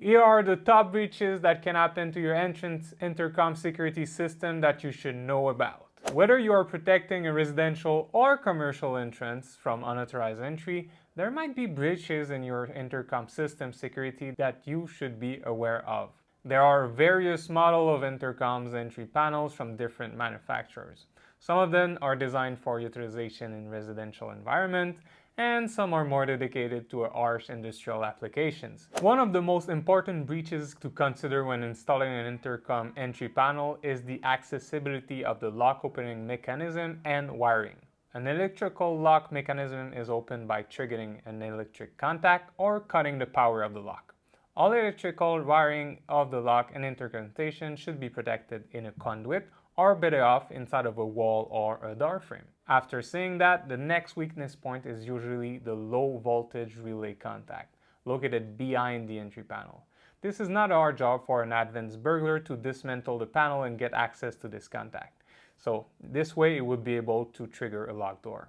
Here are the top breaches that can happen to your entrance intercom security system that you should know about. Whether you are protecting a residential or commercial entrance from unauthorized entry, there might be breaches in your intercom system security that you should be aware of. There are various models of intercoms entry panels from different manufacturers. Some of them are designed for utilization in residential environment, and some are more dedicated to harsh industrial applications. One of the most important breaches to consider when installing an intercom entry panel is the accessibility of the lock opening mechanism and wiring. An electrical lock mechanism is opened by triggering an electric contact or cutting the power of the lock. All electrical wiring of the lock and intercom station should be protected in a conduit or better off inside of a wall or a door frame. After saying that, the next weakness point is usually the low voltage relay contact, located behind the entry panel. This is not our job for an advanced burglar to dismantle the panel and get access to this contact. So this way it would be able to trigger a locked door.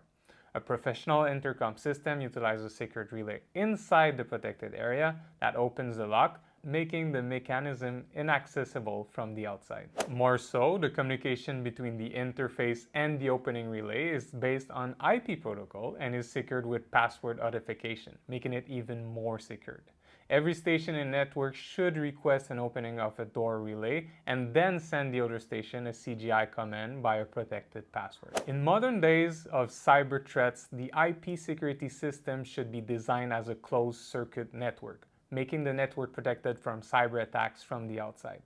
A professional intercom system utilizes a secret relay inside the protected area that opens the lock, making the mechanism inaccessible from the outside. More so, the communication between the interface and the opening relay is based on IP protocol and is secured with password authentication, making it even more secured. Every station in network should request an opening of a door relay and then send the other station a CGI command by a protected password. In modern days of cyber threats, the IP security system should be designed as a closed circuit network, making the network protected from cyber attacks from the outside.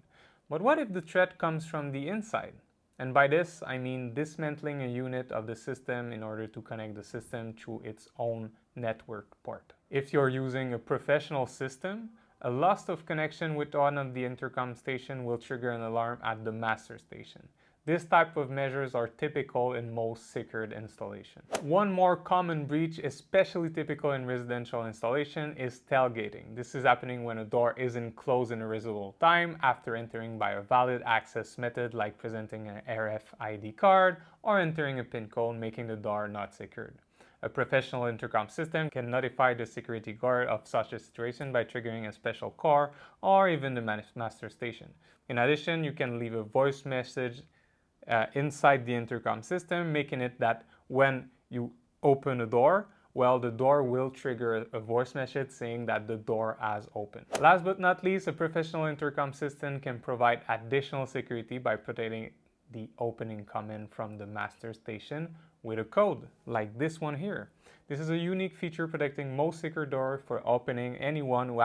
But what if the threat comes from the inside? And by this, I mean dismantling a unit of the system in order to connect the system through its own network port. If you're using a professional system, a loss of connection with one of the intercom station will trigger an alarm at the master station. This type of measures are typical in most secured installations. One more common breach, especially typical in residential installation, is tailgating. This is happening when a door isn't closed in a reasonable time after entering by a valid access method like presenting an RFID card or entering a PIN code, making the door not secured. A professional intercom system can notify the security guard of such a situation by triggering a special call or even the master station. In addition, you can leave a voice message inside the intercom system, making it that when you open a door, well, the door will trigger a voice message saying that the door has opened. Last but not least, a professional intercom system can provide additional security by protecting the opening command from the master station with a code, like this one here. This is a unique feature protecting most secure doors for opening anyone who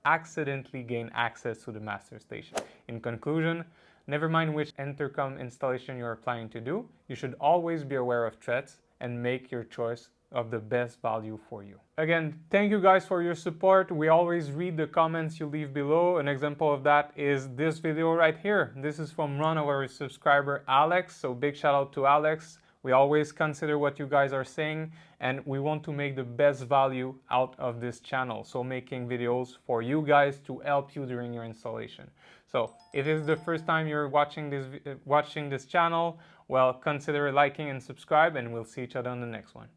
accidentally gain access to the master station. In conclusion, never mind which intercom installation you are planning to do, you should always be aware of threats and make your choice of the best value for you. Again, thank you guys for your support. We always read the comments you leave below. An example of that is this video right here. This is from one of our subscriber, Alex. So big shout out to Alex. We always consider what you guys are saying and we want to make the best value out of this channel. So making videos for you guys to help you during your installation. So if it's the first time you're watching this channel, well, consider liking and subscribe and we'll see each other on the next one.